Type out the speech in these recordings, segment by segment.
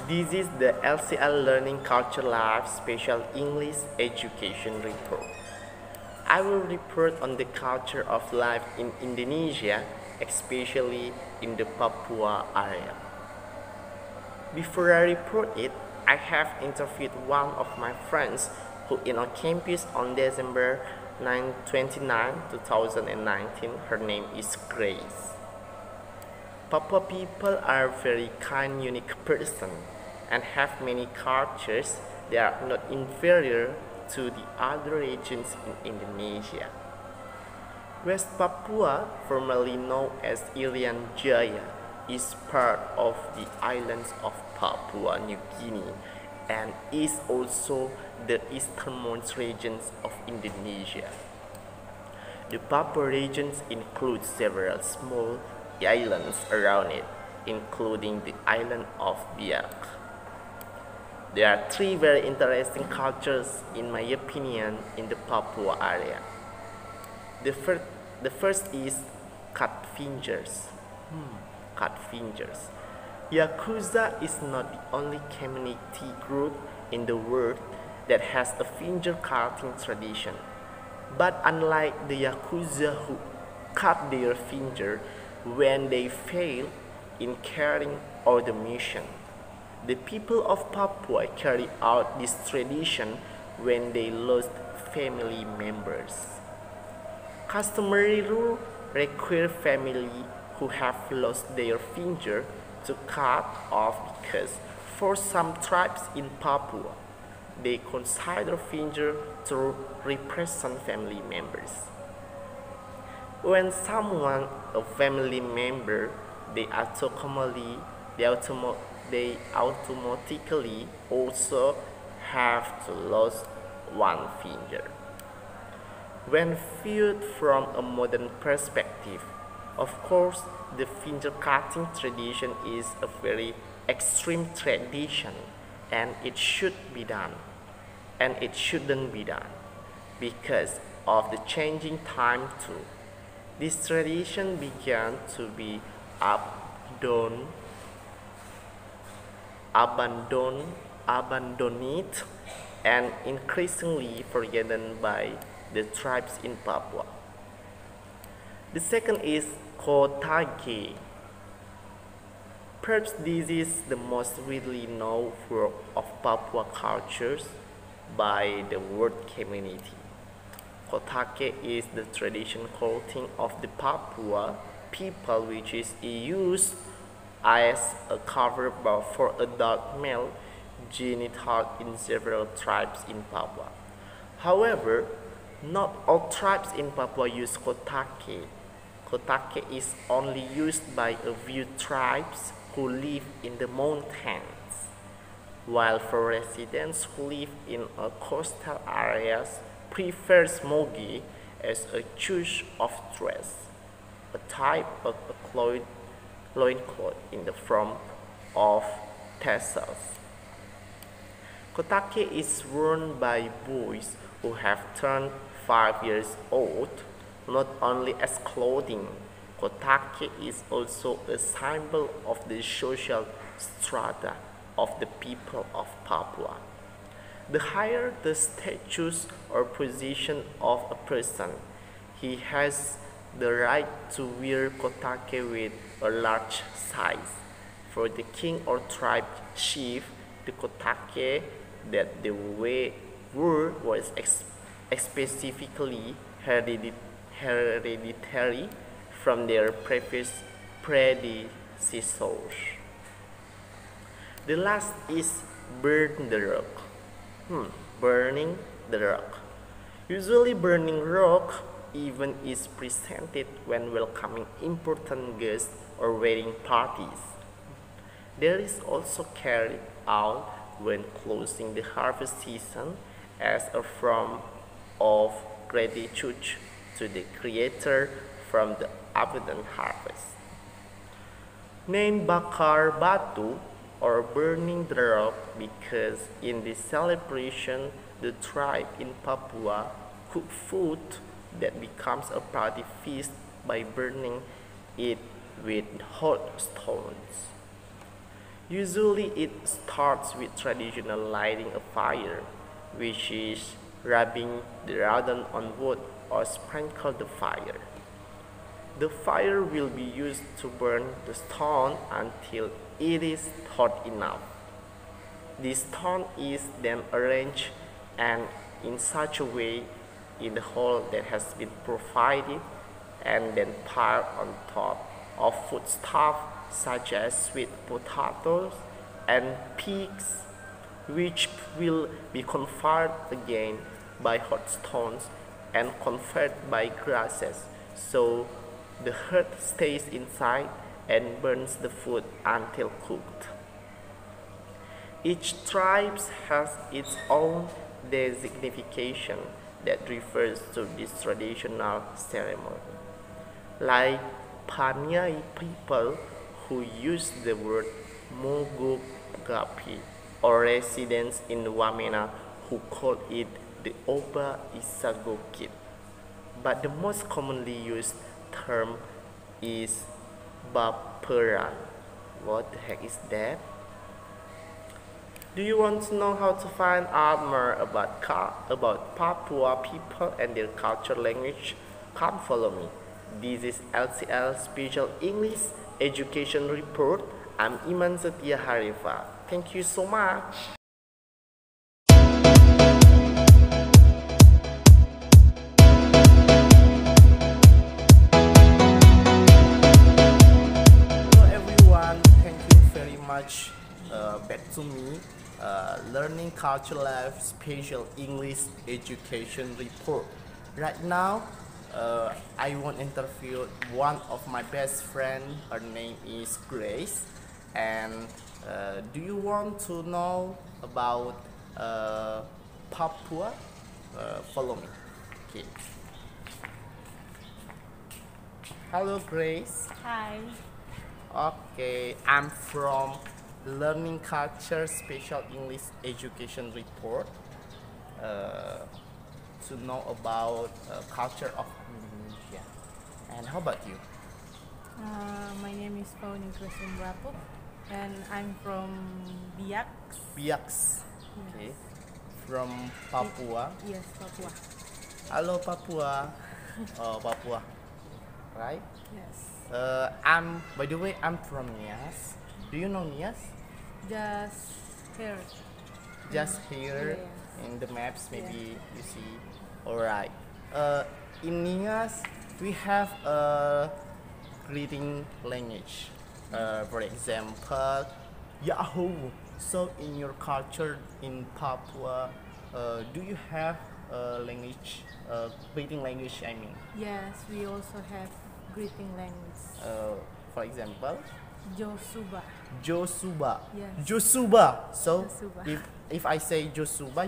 This is the LCL Learning Culture Live Special English Education Report. I will report on the culture of life in Indonesia, especially in the Papua area. Before I report it, I have interviewed one of my friends who in our campus on December 29, 2019. Her name is Grace. Papua people are very kind, unique person and have many cultures. They are not inferior to the other regions in Indonesia. West Papua, formerly known as Irian Jaya, is part of the islands of Papua New Guinea and is also the easternmost regions of Indonesia. The Papua regions include several small islands around it, including the island of Biak. There are three very interesting cultures, in my opinion, in the Papua area. The first is cut fingers. Cut fingers. Yakuza is not the only community group in the world that has a finger cutting tradition. But unlike the Yakuza who cut their finger when they fail in carrying out the mission, the people of Papua carry out this tradition when they lost family members. Customary rule require family who have lost their finger to cut off because for some tribes in Papua, they consider finger to represent family members. When someone, a family member, they automatically also have to lose one finger. When viewed from a modern perspective, of course, the finger cutting tradition is a very extreme tradition and it should be done and it shouldn't be done because of the changing time too. This tradition began to be abandoned and increasingly forgotten by the tribes in Papua. The second is Kotake. Perhaps this is the most widely known form of Papua cultures by the world community. Kotake is the traditional clothing of the Papua people which is used as a cover for adult male genital in several tribes in Papua. However, not all tribes in Papua use kotake. Kotake is only used by a few tribes who live in the mountains, while for residents who live in coastal areas prefer smogi as a choice of dress, a type of a loincloth in the form of tassels. Kotake is worn by boys who have turned 5 years old, not only as clothing. Kotake is also a symbol of the social strata of the people of Papua. The higher the status or position of a person, he has the right to wear kotake with a large size. For the king or tribe chief, the kotake that they wore was specifically hereditary from their previous predecessors. The last is burn the rock. Burning the rock. Usually burning rock even is presented when welcoming important guests or wedding parties. There is also carried out when closing the harvest season as a form of gratitude to the Creator from the abundant harvest. Named Bakar Batu or burning the rock because in this celebration the tribe in Papua cook food that becomes a party feast by burning it with hot stones. Usually it starts with traditional lighting a fire, which is rubbing the rodan on wood or sprinkle the fire. The fire will be used to burn the stone until it is hot enough. The stone is then arranged and in such a way in the hole that has been provided and then piled on top of foodstuff such as sweet potatoes and pigs, which will be converted again by hot stones and converted by grasses, so the heat stays inside and burns the food until cooked. Each tribe has its own designification that refers to this traditional ceremony. Like Panyai people who use the word Mogogapi, or residents in Wamena who call it the Oba Isagokit. But the most commonly used term is Baperan. What the heck is that? Do you want to know how to find out more about Papua people and their culture language? Come follow me. This is LCL Special English Education Report. I'm Iman Setia Harifa. Thank you so much. Hello everyone, thank you very much back to me. Learning Culture Life Special English Education Report. Right now, I want to interview one of my best friend. Her name is Grace. And do you want to know about Papua? Follow me. Okay. Hello, Grace. Hi. Okay, I'm from Learning Culture Special English Education Report to know about culture of Indonesia. And how about you? My name is Pauni Rapu, and I'm from Biak. Biaks. Okay. From Papua. Yes, Papua. Hello, Papua. Oh, Papua. Right? Yes. By the way, I'm from Nias. Do you know Nias? Just here. Just here Yes. in the maps, maybe you see. Alright. In Nias, we have a greeting language. For example, Yahoo. So, in your culture in Papua, do you have a language, greeting language? I mean, Yes, we also have greeting language. for example, Josuba. Josuba. Yes. Josuba. So Josuba. if I say Josuba,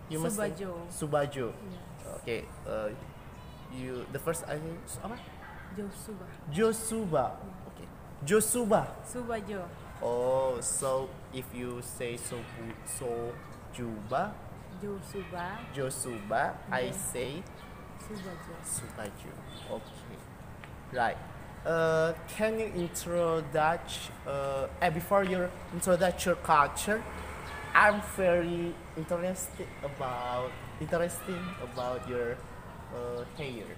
you must say Subajo. Subajo. Yes. Okay. You the first I apa? Josuba. Josuba. Okay. Josuba. Subajo. Oh, so if you say Sojuba, Josuba. Josuba, I Yeah. say Subajo. Subaju. Okay. Right. Can you introduce before your introduction culture? I'm very interesting about your hair.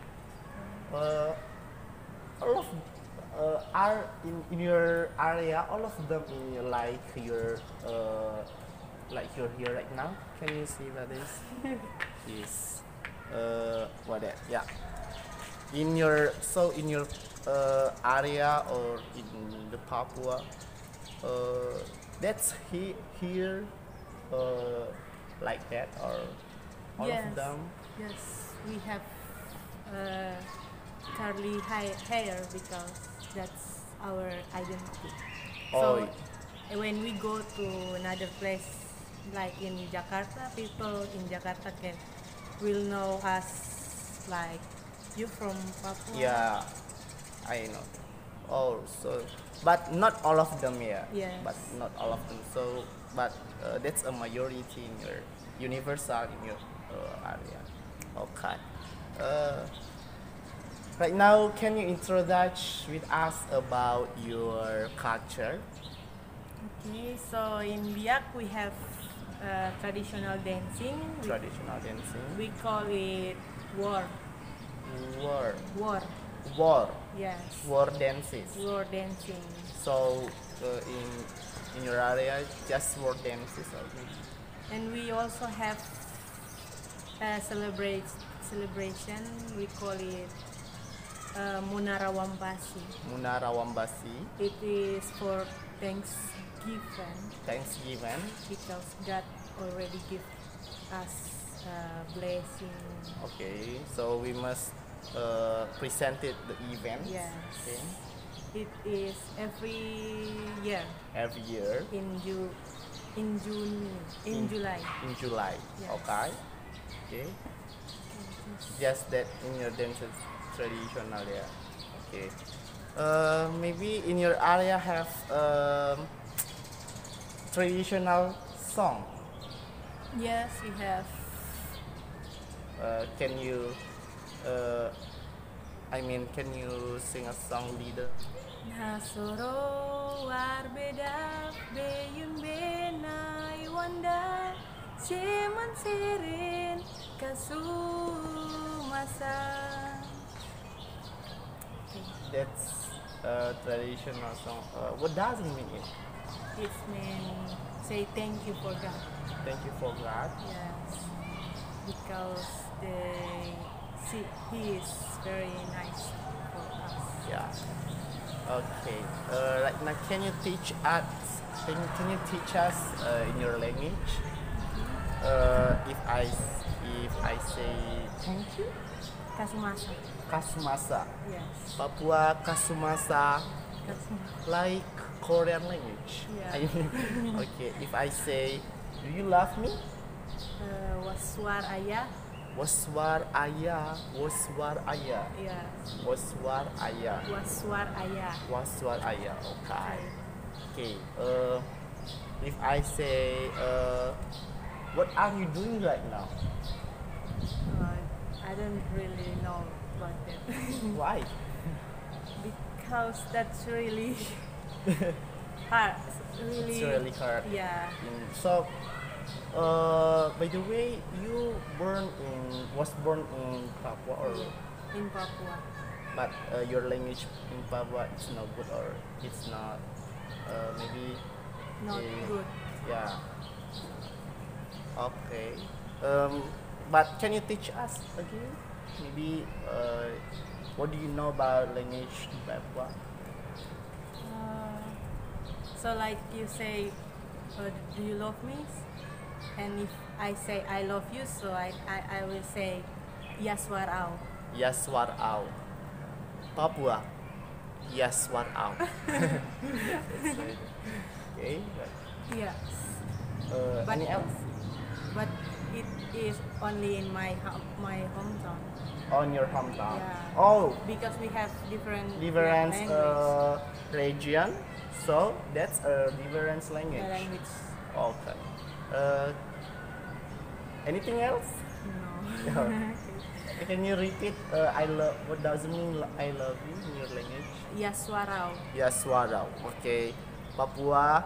All of are in your area. All of them in your like your hair right now. Can you see that is? Yes. What that? Yeah. In your area or in the Papua, that's here like that or all Yes. of them. Yes, we have curly hair because that's our identity. Oh, So when we go to another place like in Jakarta, people in Jakarta will know us like you from Papua. yeah, I know. Oh, so but not all of them, yeah. Yes. But not all of them. So, but that's a majority in your universal in your area. Okay. Right now, can you introduce with us about your culture? Okay, so in Biak we have traditional dancing. Traditional dancing. We call it war. War. War. War. Yes. War dances. War dancing. So in your area, just war dances or maybe? And we also have a celebration. We call it Munara Wampasi. Munara Wambasi. It is for Thanksgiving Thanksgiving. because God already give us a blessing. Okay, so we must present it the event. Yes. Okay. It is every year Every year in June, in July. in July. Yes. Okay. Okay. Just that in your dances traditional, yeah. Okay. Maybe in your area have traditional song. Yes, we have. Can you can you sing a song leader? Nasoro warbeda beyun benai wanda seman serin kasumasa. That's a traditional song. What does it mean? It means say thank you for God. Thank you for God. Yes, because he is very nice for us. Yeah. Okay. Right now, can you teach us? Can you teach us in your language? If I say thank you, Kasumasa. kasumasa. Yes. Papua kasumasa, Kasumasa. like Korean language. Yeah. Okay. If I say, do you love me? Waswar ayah. Waswar ayah, waswar ayah, Yes. waswar ayah, Waswar ayah. waswar ayah. Okay. Okay. If I say, what are you doing right now? I don't really know about that. Why? Because that's really hard. Really. It's really hard. Yeah. So, by the way, you was born in Papua or, In Papua. but your language in Papua is not good or it's not maybe Not good. Yeah. Okay. But can you teach us again? Maybe what do you know about language in Papua? So like you say, do you love me? And if I say I love you, so I will say Yaswarau. Yaswarau. Papua. Yaswarau. Okay. Yes. But- Any else? But it is only in my hometown. On your hometown. Yeah. Oh, Because we have different different language. region. So that's a different language. Language. Okay. Anything else? No. Can you repeat? I love. What does it mean? I love you in your language? Yaswarau. Yaswarau. Okay. Papua.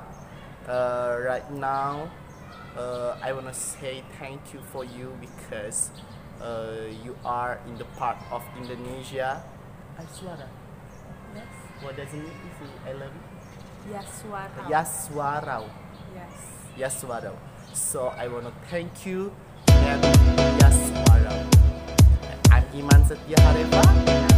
Right now, I wanna say thank you for you because you are in the part of Indonesia. Yaswara. Yes. What does it mean? I love you. Yaswarau. Yaswarau. Yes. Yaswarau. So I wanna thank you and Yaswarau. I'm Iman Setia Hareva.